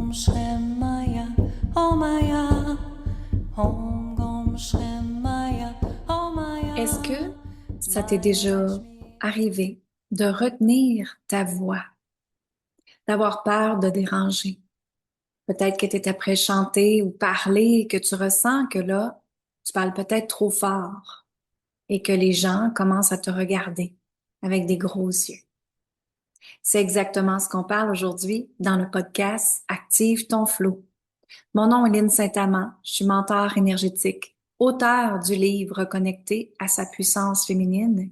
Om Shemaya, Omaya, Om Gom Shemaya, Omaya. Est-ce que ça t'est déjà arrivé de retenir ta voix, d'avoir peur de déranger? Peut-être que tu es après chanter ou parler et que tu ressens que là, tu parles peut-être trop fort et que les gens commencent à te regarder avec des gros yeux. C'est exactement ce qu'on parle aujourd'hui dans le podcast Active ton flow. Mon nom est Lynne Saint-Amand, je suis mentor énergétique, auteure du livre Connecté à sa puissance féminine.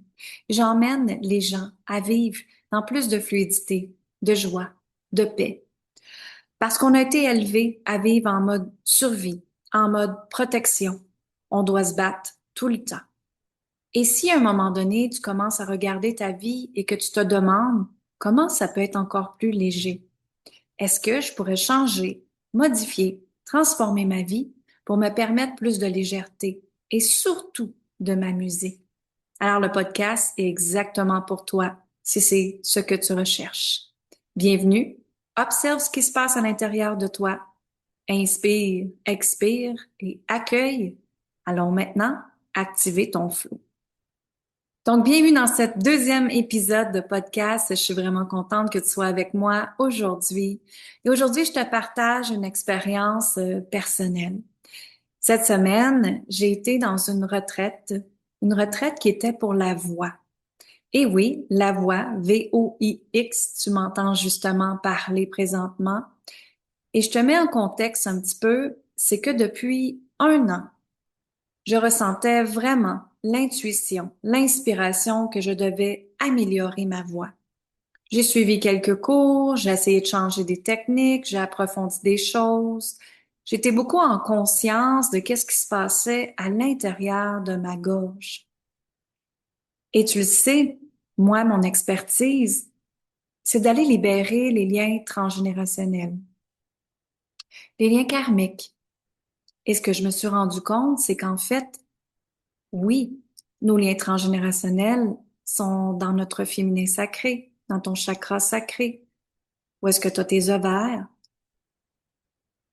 J'emmène les gens à vivre dans plus de fluidité, de joie, de paix. Parce qu'on a été élevé à vivre en mode survie, en mode protection. On doit se battre tout le temps. Et si à un moment donné, tu commences à regarder ta vie et que tu te demandes comment ça peut être encore plus léger, est-ce que je pourrais changer, modifier, transformer ma vie pour me permettre plus de légèreté et surtout de m'amuser? Alors le podcast est exactement pour toi si c'est ce que tu recherches. Bienvenue, observe ce qui se passe à l'intérieur de toi, inspire, expire et accueille. Allons maintenant activer ton flow. Donc, bienvenue dans cet deuxième épisode de podcast. Je suis vraiment contente que tu sois avec moi aujourd'hui. Et aujourd'hui, je te partage une expérience personnelle. Cette semaine, j'ai été dans une retraite qui était pour la voix. Et oui, la voix, V-O-I-X, tu m'entends justement parler présentement. Et je te mets en contexte un petit peu, c'est que depuis un an, je ressentais vraiment l'intuition, l'inspiration que je devais améliorer ma voix. J'ai suivi quelques cours, j'ai essayé de changer des techniques, j'ai approfondi des choses. J'étais beaucoup en conscience de qu'est-ce qui se passait à l'intérieur de ma gorge. Et tu le sais, moi, mon expertise, c'est d'aller libérer les liens transgénérationnels, les liens karmiques. Et ce que je me suis rendu compte, c'est qu'en fait, oui, nos liens transgénérationnels sont dans notre féminin sacré, dans ton chakra sacré. Où est-ce que tu as tes ovaires?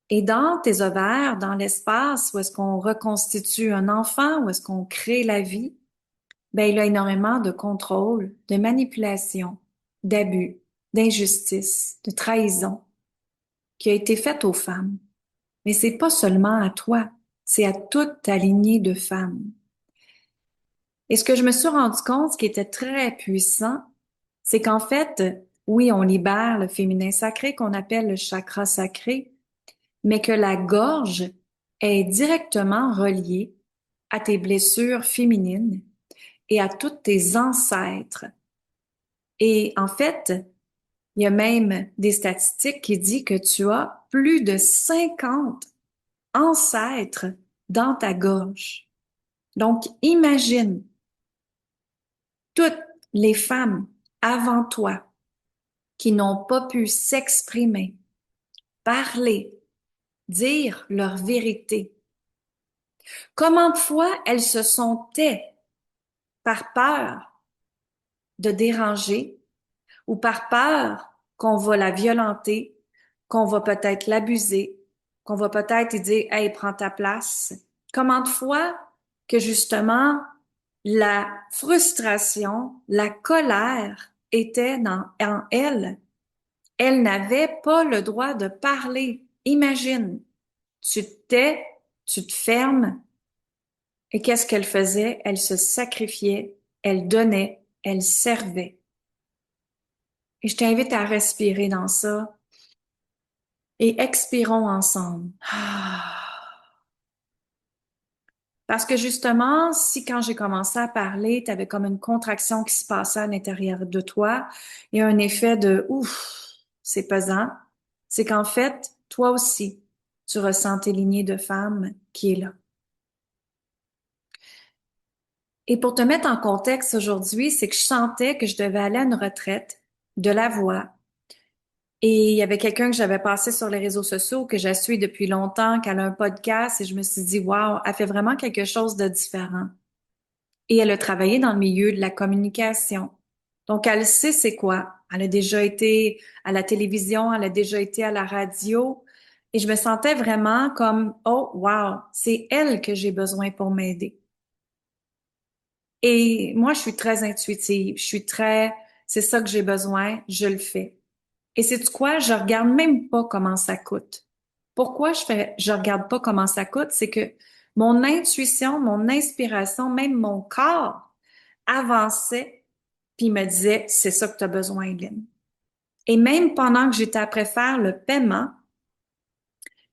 Et dans tes ovaires, dans l'espace où est-ce qu'on reconstitue un enfant, où est-ce qu'on crée la vie, ben, il y a énormément de contrôle, de manipulation, d'abus, d'injustice, de trahison qui a été faite aux femmes. Mais c'est pas seulement à toi, c'est à toute ta lignée de femmes. Et ce que je me suis rendu compte, ce qui était très puissant, c'est qu'en fait, oui, on libère le féminin sacré qu'on appelle le chakra sacré, mais que la gorge est directement reliée à tes blessures féminines et à tous tes ancêtres. Et en fait, il y a même des statistiques qui disent que tu as plus de 50 ancêtres dans ta gorge. Donc, imagine toutes les femmes avant toi qui n'ont pas pu s'exprimer, parler, dire leur vérité. Combien de fois elles se sont taies par peur de déranger ou par peur qu'on va la violenter, qu'on va peut-être l'abuser, qu'on va peut-être lui dire, hey, prends ta place. Combien de fois que justement la frustration, la colère était en elle. Elle n'avait pas le droit de parler. Imagine, tu te tais, tu te fermes, et qu'est-ce qu'elle faisait? Elle se sacrifiait, elle donnait, elle servait. Et je t'invite à respirer dans ça et expirons ensemble. Parce que justement, si quand j'ai commencé à parler, tu avais comme une contraction qui se passait à l'intérieur de toi et un effet de ouf, c'est pesant, c'est qu'en fait, toi aussi, tu ressens tes lignées de femmes qui est là. Et pour te mettre en contexte aujourd'hui, c'est que je sentais que je devais aller à une retraite de la voix. Et il y avait quelqu'un que j'avais passé sur les réseaux sociaux, que je suis depuis longtemps, qu'elle a un podcast, et je me suis dit, waouh, elle fait vraiment quelque chose de différent. Et elle a travaillé dans le milieu de la communication. Donc, elle sait c'est quoi. Elle a déjà été à la télévision, elle a déjà été à la radio. Et je me sentais vraiment comme, oh, wow, c'est elle que j'ai besoin pour m'aider. Et moi, je suis très intuitive, c'est ça que j'ai besoin, je le fais. Et sais-tu quoi? Je regarde même pas comment ça coûte. Pourquoi je regarde pas comment ça coûte? C'est que mon intuition, mon inspiration, même mon corps avançait puis me disait, c'est ça que tu as besoin, Lynn. Et même pendant que j'étais après faire le paiement,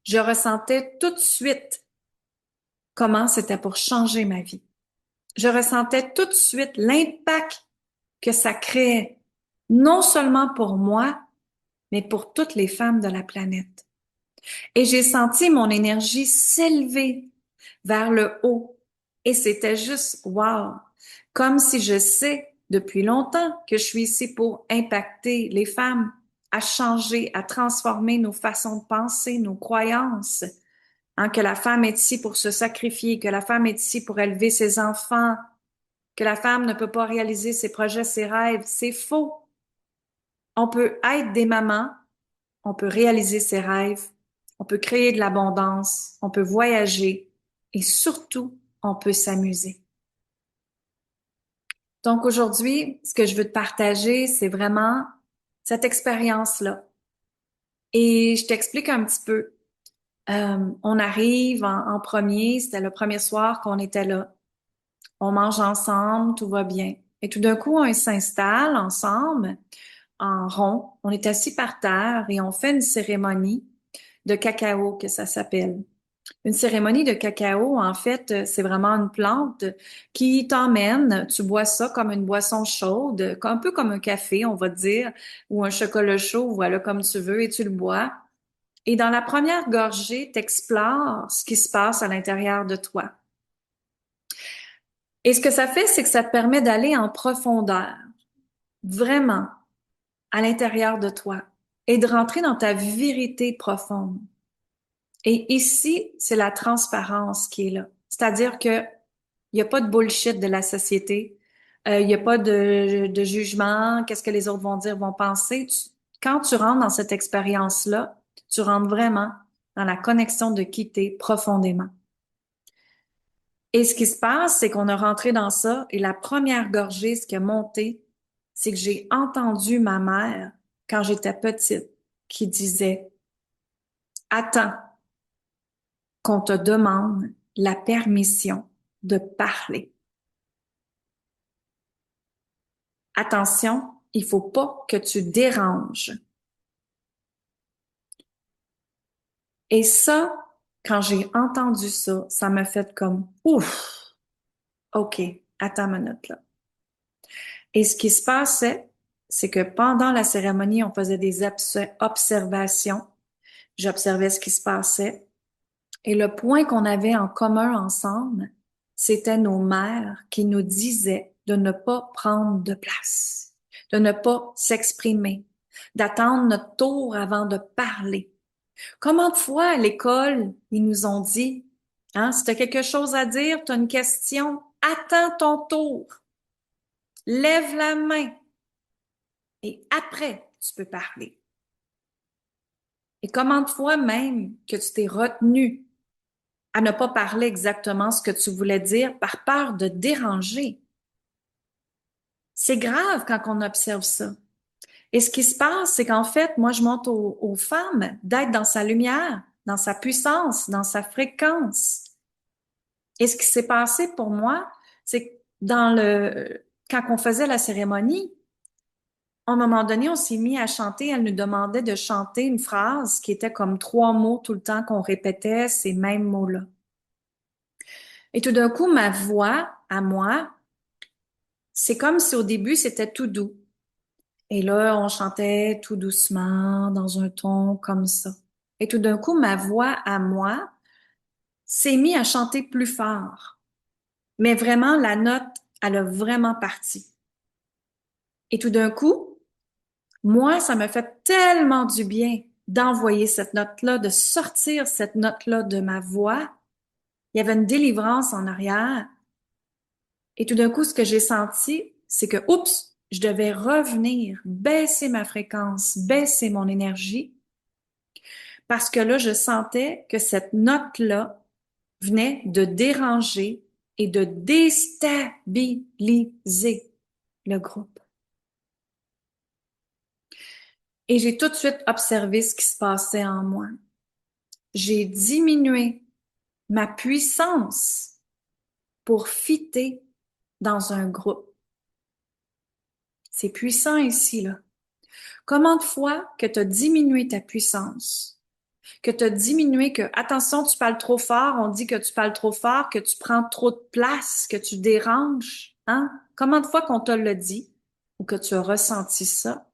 je ressentais tout de suite comment c'était pour changer ma vie. Je ressentais tout de suite l'impact que ça créait, non seulement pour moi, mais pour toutes les femmes de la planète. Et j'ai senti mon énergie s'élever vers le haut. Et c'était juste wow. Comme si je sais depuis longtemps que je suis ici pour impacter les femmes, à changer, à transformer nos façons de penser, nos croyances. Hein, que la femme est ici pour se sacrifier, que la femme est ici pour élever ses enfants, que la femme ne peut pas réaliser ses projets, ses rêves. C'est faux. On peut être des mamans, on peut réaliser ses rêves, on peut créer de l'abondance, on peut voyager et surtout, on peut s'amuser. Donc aujourd'hui, ce que je veux te partager, c'est vraiment cette expérience-là. Et je t'explique un petit peu. On arrive en premier, c'était le premier soir qu'on était là. On mange ensemble, tout va bien. Et tout d'un coup, on s'installe ensemble en rond. On est assis par terre et on fait une cérémonie de cacao, que ça s'appelle. Une cérémonie de cacao, en fait, c'est vraiment une plante qui t'emmène, tu bois ça comme une boisson chaude, un peu comme un café, on va dire, ou un chocolat chaud, voilà, comme tu veux, et tu le bois. Et dans la première gorgée, t'explores ce qui se passe à l'intérieur de toi. Et ce que ça fait, c'est que ça te permet d'aller en profondeur, vraiment, à l'intérieur de toi, et de rentrer dans ta vérité profonde. Et ici, c'est la transparence qui est là. C'est-à-dire que il n'y a pas de bullshit de la société. Il n'y a pas de jugement. Qu'est-ce que les autres vont dire, vont penser. Quand tu rentres dans cette expérience-là, tu rentres vraiment dans la connexion de qui t'es profondément. Et ce qui se passe, c'est qu'on a rentré dans ça et la première gorgée, ce qui a monté, c'est que j'ai entendu ma mère, quand j'étais petite, qui disait, attends qu'on te demande la permission de parler. Attention, il faut pas que tu déranges. Et ça, quand j'ai entendu ça, ça m'a fait comme ouf. OK, attends une minute là. Et ce qui se passait, c'est que pendant la cérémonie, on faisait des observations. J'observais ce qui se passait. Et le point qu'on avait en commun ensemble, c'était nos mères qui nous disaient de ne pas prendre de place, de ne pas s'exprimer, d'attendre notre tour avant de parler. Combien de fois à l'école, ils nous ont dit, hein, si tu as quelque chose à dire, tu as une question, attends ton tour, lève la main et après, tu peux parler. Et combien de fois même que tu t'es retenu à ne pas parler exactement ce que tu voulais dire par peur de déranger. C'est grave quand on observe ça. Et ce qui se passe, c'est qu'en fait, moi, je montre aux femmes d'être dans sa lumière, dans sa puissance, dans sa fréquence. Et ce qui s'est passé pour moi, c'est que quand on faisait la cérémonie, à un moment donné, on s'est mis à chanter. Elle nous demandait de chanter une phrase qui était comme 3 mots tout le temps qu'on répétait ces mêmes mots-là. Et tout d'un coup, ma voix, à moi, c'est comme si au début, c'était tout doux. Et là, on chantait tout doucement, dans un ton comme ça. Et tout d'un coup, ma voix à moi s'est mise à chanter plus fort. Mais vraiment, la note, elle a vraiment parti. Et tout d'un coup, moi, ça me fait tellement du bien d'envoyer cette note-là, de sortir cette note-là de ma voix. Il y avait une délivrance en arrière. Et tout d'un coup, ce que j'ai senti, c'est que, oups, je devais revenir, baisser ma fréquence, baisser mon énergie parce que là, je sentais que cette note-là venait de déranger et de déstabiliser le groupe. Et j'ai tout de suite observé ce qui se passait en moi. J'ai diminué ma puissance pour fitter dans un groupe. C'est puissant ici, là. Combien de fois que tu as diminué ta puissance, que tu as diminué, que, attention, tu parles trop fort, on dit que tu parles trop fort, que tu prends trop de place, que tu déranges, hein? Combien de fois qu'on te l'a dit ou que tu as ressenti ça?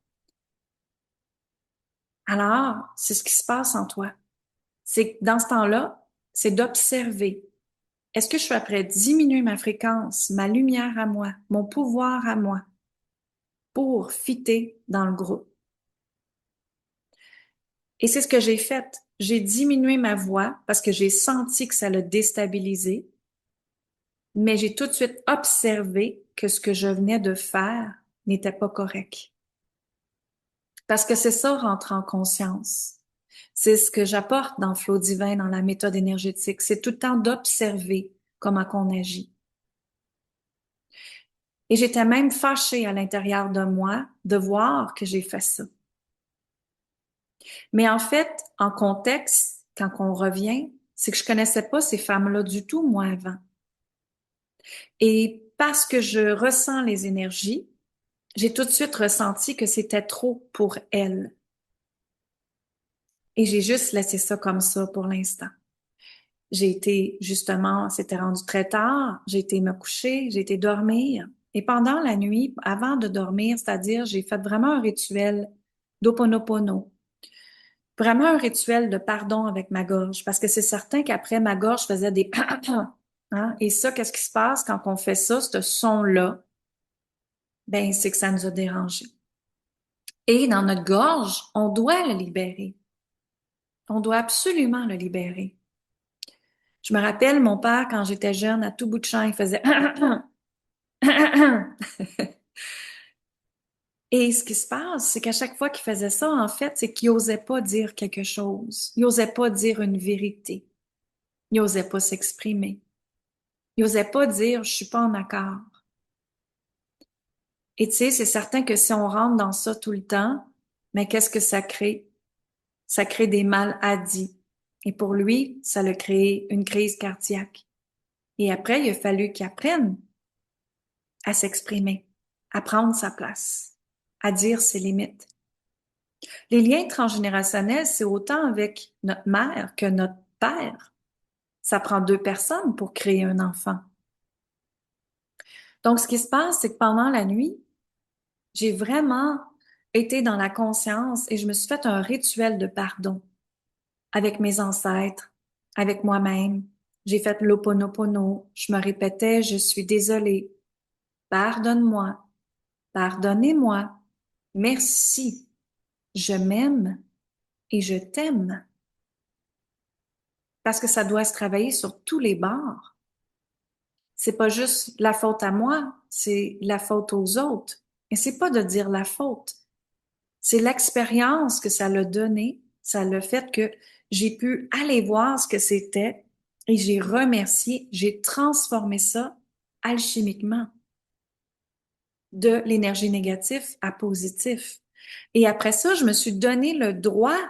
Alors, c'est ce qui se passe en toi. C'est que dans ce temps-là, c'est d'observer. Est-ce que je suis prêt à diminuer ma fréquence, ma lumière à moi, mon pouvoir à moi pour fitter dans le groupe? Et c'est ce que j'ai fait. J'ai diminué ma voix parce que j'ai senti que ça l'a déstabilisé, mais j'ai tout de suite observé que ce que je venais de faire n'était pas correct. Parce que c'est ça, rentrer en conscience. C'est ce que j'apporte dans Flow Divin, dans la méthode énergétique. C'est tout le temps d'observer comment qu'on agit. Et j'étais même fâchée à l'intérieur de moi de voir que j'ai fait ça. Mais en fait, en contexte, quand on revient, c'est que je connaissais pas ces femmes-là du tout, moi, avant. Et parce que je ressens les énergies, j'ai tout de suite ressenti que c'était trop pour elles. Et j'ai juste laissé ça comme ça pour l'instant. J'ai été, justement, c'était rendu très tard, j'ai été me coucher, j'ai été dormir. Et pendant la nuit, avant de dormir, c'est-à-dire, j'ai fait vraiment un rituel d'Ho'oponopono. Vraiment un rituel de pardon avec ma gorge, parce que c'est certain qu'après, ma gorge faisait des hein? Et ça, qu'est-ce qui se passe quand on fait ça, ce son-là? Ben, c'est que ça nous a dérangés. Et dans notre gorge, on doit le libérer. On doit absolument le libérer. Je me rappelle, mon père, quand j'étais jeune, à tout bout de champ, il faisait Et ce qui se passe, c'est qu'à chaque fois qu'il faisait ça, en fait, c'est qu'il osait pas dire quelque chose. Il osait pas dire une vérité. Il osait pas s'exprimer. Il osait pas dire, je suis pas en accord. Et tu sais, c'est certain que si on rentre dans ça tout le temps, mais qu'est-ce que ça crée? Ça crée des maladies. Et pour lui, ça a créé une crise cardiaque. Et après, il a fallu qu'il apprenne à s'exprimer, à prendre sa place, à dire ses limites. Les liens transgénérationnels, c'est autant avec notre mère que notre père. Ça prend deux personnes pour créer un enfant. Donc, ce qui se passe, c'est que pendant la nuit, j'ai vraiment été dans la conscience et je me suis fait un rituel de pardon avec mes ancêtres, avec moi-même. J'ai fait l'Ho'oponopono. Je me répétais, je suis désolée. Pardonne-moi. Pardonnez-moi. Merci. Je m'aime et je t'aime. Parce que ça doit se travailler sur tous les bords. C'est pas juste la faute à moi, c'est la faute aux autres. Et c'est pas de dire la faute. C'est l'expérience que ça l'a donné, ça l'a fait que j'ai pu aller voir ce que c'était et j'ai remercié, j'ai transformé ça alchimiquement de l'énergie négative à positif. Et après ça, je me suis donné le droit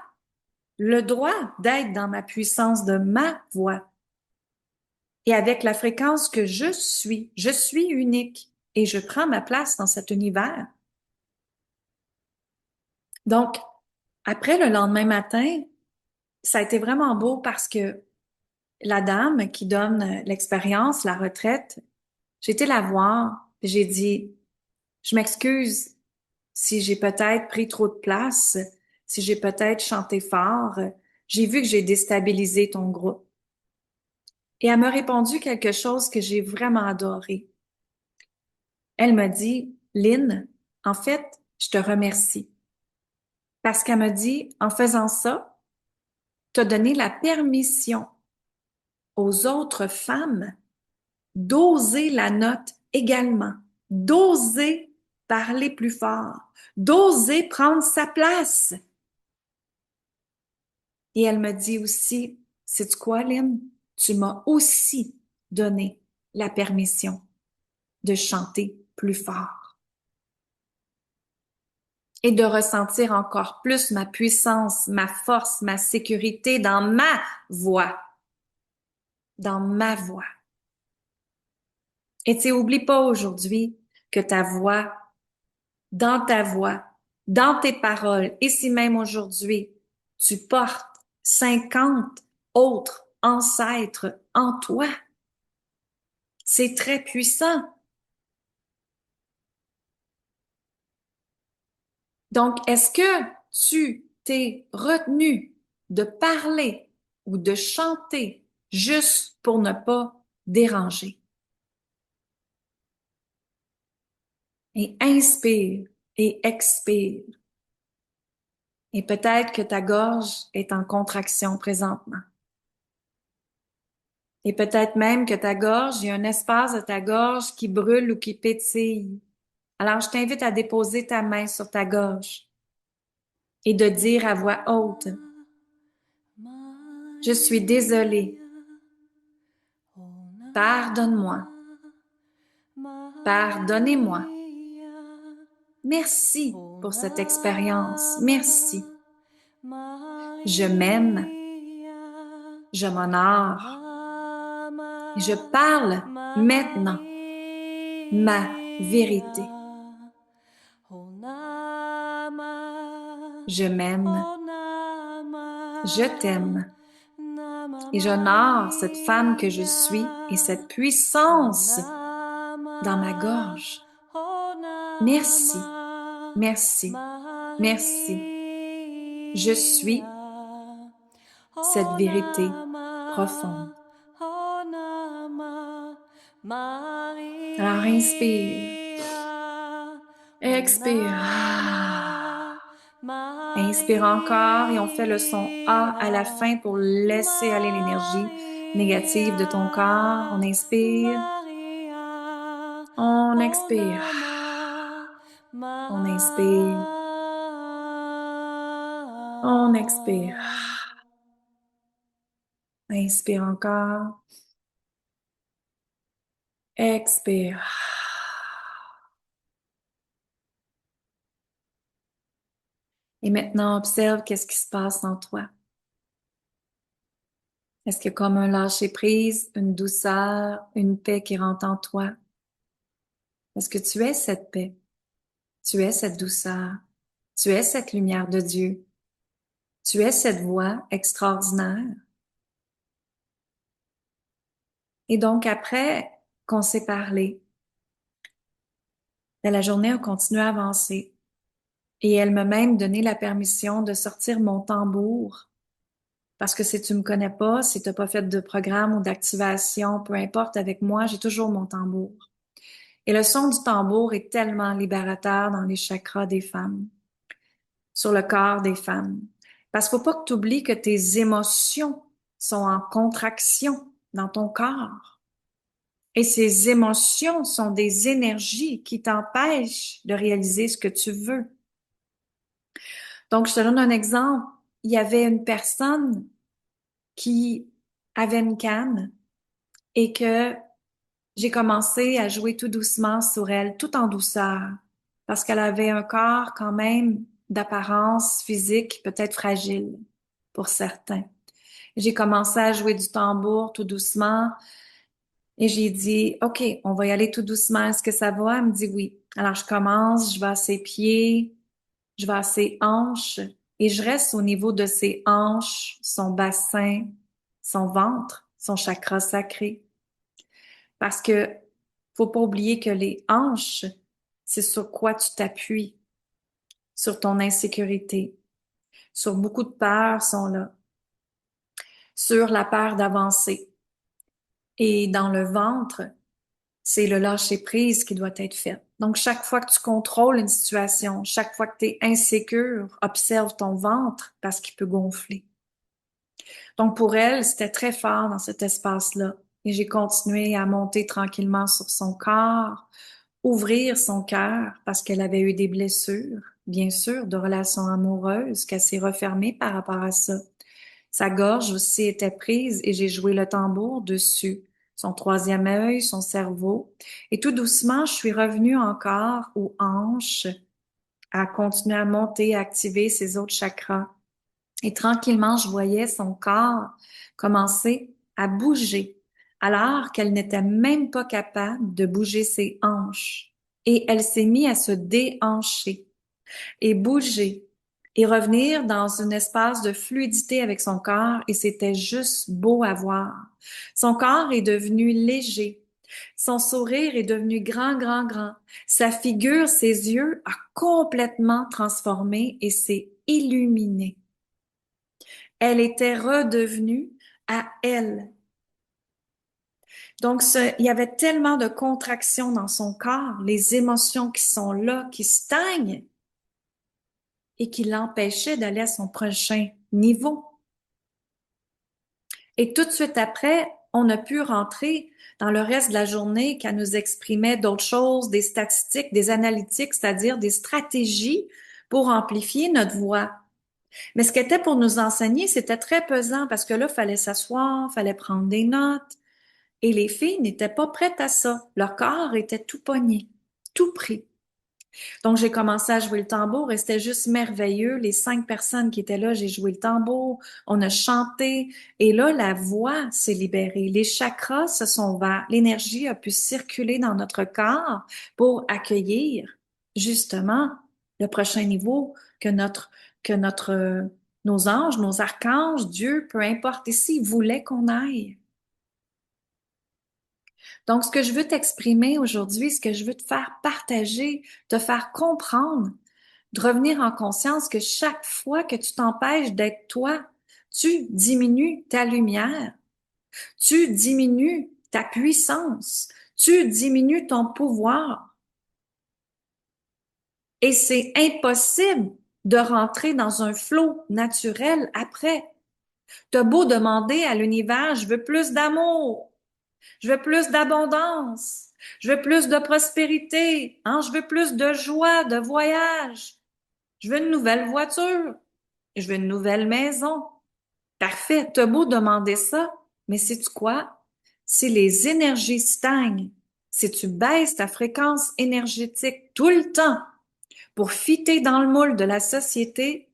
d'être dans ma puissance de ma voix. Et avec la fréquence que je suis unique et je prends ma place dans cet univers. Donc, après, le lendemain matin, ça a été vraiment beau parce que la dame qui donne l'expérience, la retraite, j'ai été la voir, et j'ai dit, je m'excuse si j'ai peut-être pris trop de place, si j'ai peut-être chanté fort, j'ai vu que j'ai déstabilisé ton groupe. Et elle m'a répondu quelque chose que j'ai vraiment adoré. Elle m'a dit, Lynn, en fait, je te remercie. Parce qu'elle m'a dit, en faisant ça, tu as donné la permission aux autres femmes d'oser la note également, d'oser parler plus fort, d'oser prendre sa place. Et elle me dit aussi, sais-tu quoi, Lynn? Tu m'as aussi donné la permission de chanter plus fort et de ressentir encore plus ma puissance, ma force, ma sécurité dans ma voix. Dans ma voix. Et tu oublie pas aujourd'hui que ta voix, dans tes paroles, ici même aujourd'hui, tu portes 50 autres ancêtres en toi. C'est très puissant. Donc, est-ce que tu t'es retenu de parler ou de chanter juste pour ne pas déranger? Et inspire et expire. Et peut-être que ta gorge est en contraction présentement. Et peut-être même que ta gorge, il y a un espace de ta gorge qui brûle ou qui pétille. Alors, je t'invite à déposer ta main sur ta gorge et de dire à voix haute, je suis désolée, pardonne-moi, pardonnez-moi. Merci pour cette expérience, merci. Je m'aime, je m'honore. Je parle maintenant ma vérité. Je m'aime, je t'aime et j'honore cette femme que je suis et cette puissance dans ma gorge. Merci, merci, merci. Je suis cette vérité profonde. Alors inspire, expire. Inspire encore et on fait le son A à la fin pour laisser aller l'énergie négative de ton corps. On inspire. On expire. On inspire. On expire. Inspire encore. Expire. Et maintenant, observe qu'est-ce qui se passe en toi. Est-ce qu'il y a comme un lâcher-prise, une douceur, une paix qui rentre en toi? Est-ce que tu es cette paix? Tu es cette douceur? Tu es cette lumière de Dieu? Tu es cette voix extraordinaire? Et donc, après qu'on s'est parlé, la journée a continué à avancer. Et elle m'a même donné la permission de sortir mon tambour. Parce que si tu me connais pas, si tu n'as pas fait de programme ou d'activation, peu importe, avec moi, j'ai toujours mon tambour. Et le son du tambour est tellement libérateur dans les chakras des femmes, sur le corps des femmes. Parce qu'il faut pas que tu oublies que tes émotions sont en contraction dans ton corps. Et ces émotions sont des énergies qui t'empêchent de réaliser ce que tu veux. Donc, je te donne un exemple. Il y avait une personne qui avait une canne et que j'ai commencé à jouer tout doucement sur elle, tout en douceur, parce qu'elle avait un corps quand même d'apparence physique peut-être fragile pour certains. J'ai commencé à jouer du tambour tout doucement et j'ai dit, OK, on va y aller tout doucement. Est-ce que ça va? Elle me dit oui. Alors, je commence, je vais à ses pieds, je vais à ses hanches et je reste au niveau de ses hanches, son bassin, son ventre, son chakra sacré. Parce que faut pas oublier que les hanches, c'est sur quoi tu t'appuies, sur ton insécurité, sur beaucoup de peurs sont là, sur la peur d'avancer. Et dans le ventre, c'est le lâcher-prise qui doit être fait. Donc, chaque fois que tu contrôles une situation, chaque fois que tu es insécure, observe ton ventre parce qu'il peut gonfler. Donc, pour elle, c'était très fort dans cet espace-là. Et j'ai continué à monter tranquillement sur son corps, ouvrir son cœur parce qu'elle avait eu des blessures, bien sûr, de relations amoureuses, qu'elle s'est refermée par rapport à ça. Sa gorge aussi était prise et j'ai joué le tambour dessus, son troisième œil, son cerveau. Et tout doucement, je suis revenue encore aux hanches, à continuer à monter, à activer ses autres chakras. Et tranquillement, je voyais son corps commencer à bouger, alors qu'elle n'était même pas capable de bouger ses hanches. Et elle s'est mise à se déhancher et bouger et revenir dans un espace de fluidité avec son corps et c'était juste beau à voir. Son corps est devenu léger. Son sourire est devenu grand, grand, grand. Sa figure, ses yeux a complètement transformé et s'est illuminé. Elle était redevenue à elle. Donc, il y avait tellement de contractions dans son corps, les émotions qui sont là, qui stagnent, et qui l'empêchait d'aller à son prochain niveau. Et tout de suite après, on a pu rentrer dans le reste de la journée qu'elle nous exprimait d'autres choses, des statistiques, des analytiques, c'est-à-dire des stratégies pour amplifier notre voix. Mais ce qu'elle était pour nous enseigner, c'était très pesant parce que là, il fallait s'asseoir, il fallait prendre des notes. Et les filles n'étaient pas prêtes à ça. Leur corps était tout pogné, tout pris. Donc, j'ai commencé à jouer le tambour et c'était juste merveilleux. Les 5 personnes qui étaient là, j'ai joué le tambour, on a chanté et là, la voix s'est libérée. Les chakras se sont ouverts. L'énergie a pu circuler dans notre corps pour accueillir justement le prochain niveau que nos anges, nos archanges, Dieu, peu importe ici, voulaient qu'on aille. Donc, ce que je veux t'exprimer aujourd'hui, ce que je veux te faire partager, te faire comprendre, de revenir en conscience que chaque fois que tu t'empêches d'être toi, tu diminues ta lumière, tu diminues ta puissance, tu diminues ton pouvoir. Et c'est impossible de rentrer dans un flot naturel après. T'as beau demander à l'univers, je veux plus d'amour, je veux plus d'abondance, je veux plus de prospérité, hein, je veux plus de joie, de voyage, je veux une nouvelle voiture, je veux une nouvelle maison. Parfait, t'as beau demander ça, mais sais-tu quoi? Si les énergies stagnent, si tu baisses ta fréquence énergétique tout le temps pour fitter dans le moule de la société,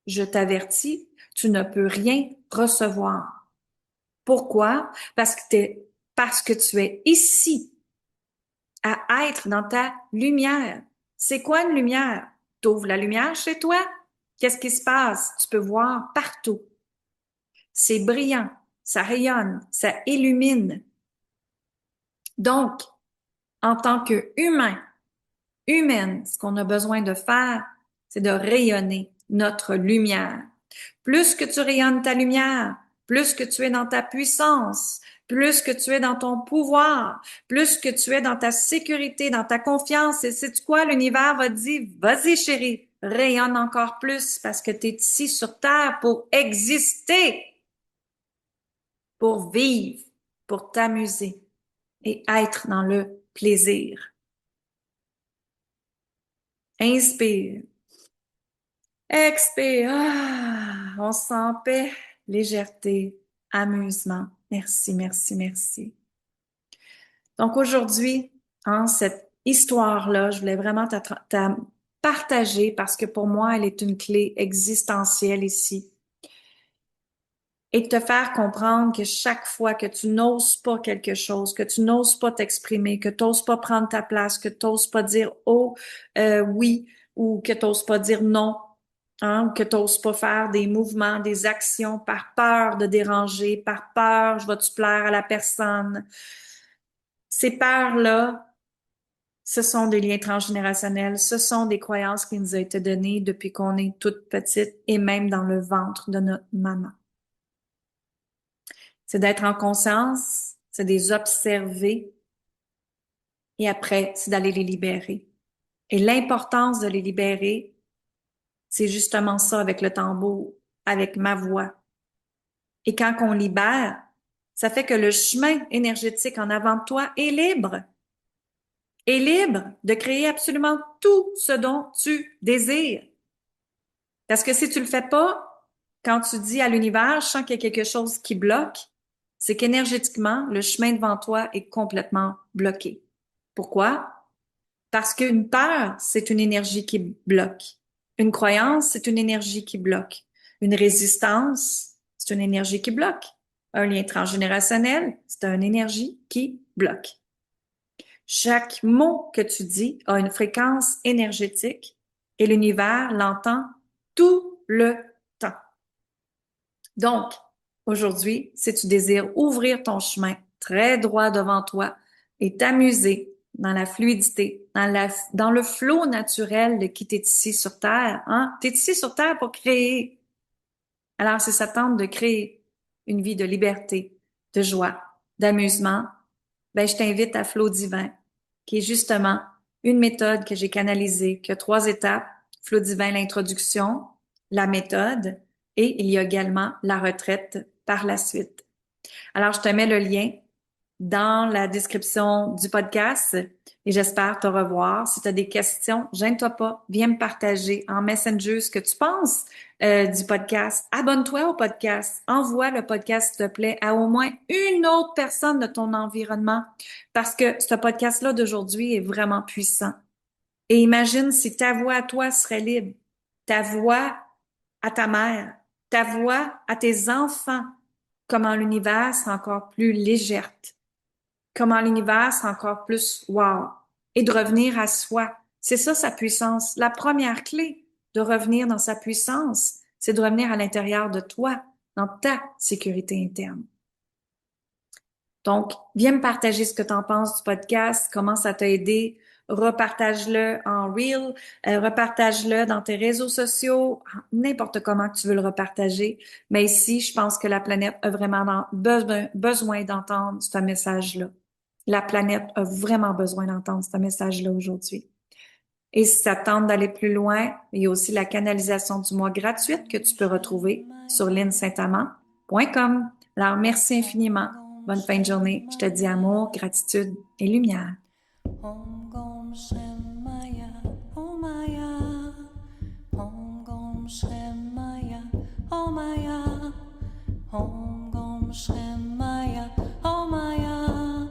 je t'avertis, tu ne peux rien recevoir. Pourquoi? Parce que tu es ici à être dans ta lumière. C'est quoi une lumière? T'ouvres la lumière chez toi? Qu'est-ce qui se passe? Tu peux voir partout. C'est brillant, ça rayonne, ça illumine. Donc, en tant qu'humain, humaine, ce qu'on a besoin de faire, c'est de rayonner notre lumière. Plus que tu rayonnes ta lumière, plus que tu es dans ta puissance, plus que tu es dans ton pouvoir, plus que tu es dans ta sécurité, dans ta confiance. Et sais-tu quoi? L'univers va te dire, vas-y chérie, rayonne encore plus parce que tu es ici sur Terre pour exister, pour vivre, pour t'amuser et être dans le plaisir. Inspire. Expire. Ah, on se sent en paix, légèreté, amusement. Merci, merci, merci. Donc aujourd'hui, hein, cette histoire-là, je voulais vraiment partager parce que pour moi, elle est une clé existentielle ici. Et te faire comprendre que chaque fois que tu n'oses pas quelque chose, que tu n'oses pas t'exprimer, que tu n'oses pas prendre ta place, que tu n'oses pas dire oh oui ou que tu n'oses pas dire non, hein, que tu n'oses pas faire des mouvements, des actions par peur de déranger, par peur, je vais-tu plaire à la personne. Ces peurs-là, ce sont des liens transgénérationnels, ce sont des croyances qui nous ont été données depuis qu'on est toute petite et même dans le ventre de notre maman. C'est d'être en conscience, c'est de les observer et après, c'est d'aller les libérer. Et l'importance de les libérer, c'est justement ça avec le tambour, avec ma voix. Et quand on libère, ça fait que le chemin énergétique en avant de toi est libre de créer absolument tout ce dont tu désires. Parce que si tu le fais pas, quand tu dis à l'univers, je sens qu'il y a quelque chose qui bloque, c'est qu'énergétiquement, le chemin devant toi est complètement bloqué. Pourquoi? Parce qu'une peur, c'est une énergie qui bloque. Une croyance, c'est une énergie qui bloque. Une résistance, c'est une énergie qui bloque. Un lien transgénérationnel, c'est une énergie qui bloque. Chaque mot que tu dis a une fréquence énergétique et l'univers l'entend tout le temps. Donc, aujourd'hui, si tu désires ouvrir ton chemin très droit devant toi et t'amuser dans la fluidité, dans le flot naturel de qui t'es ici sur Terre, hein? T'es ici sur Terre pour créer. Alors, si ça tente de créer une vie de liberté, de joie, d'amusement, ben, je t'invite à Flow Divin, qui est justement une méthode que j'ai canalisée, qui a 3 étapes. Flow Divin, l'introduction, la méthode, et il y a également la retraite par la suite. Alors, je te mets le lien dans la description du podcast et j'espère te revoir. Si tu as des questions, gêne-toi pas, viens me partager en Messenger ce que tu penses du podcast. Abonne-toi au podcast. Envoie le podcast, s'il te plaît, à au moins une autre personne de ton environnement parce que ce podcast-là d'aujourd'hui est vraiment puissant. Et imagine si ta voix à toi serait libre, ta voix à ta mère, ta voix à tes enfants, comment l'univers serait encore plus légère, comment l'univers serait encore plus wow, et de revenir à soi. C'est ça sa puissance. La première clé de revenir dans sa puissance, c'est de revenir à l'intérieur de toi, dans ta sécurité interne. Donc, viens me partager ce que tu en penses du podcast, comment ça t'a aidé. Repartage-le en reel, repartage-le dans tes réseaux sociaux, n'importe comment que tu veux le repartager. Mais ici, je pense que la planète a vraiment besoin d'entendre ce message-là. La planète a vraiment besoin d'entendre ce message-là aujourd'hui. Et si ça te tente d'aller plus loin, il y a aussi la canalisation du mois gratuite que tu peux retrouver sur linsaintamant.com. Alors, merci infiniment. Bonne fin de journée. Je te dis amour, gratitude et lumière. Om Gom Shem Maya, Om Maya, Om Gom Shem Maya, Om Maya, Om Gom Shem Maya, Om Maya,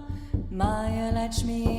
Maya Lakshmi.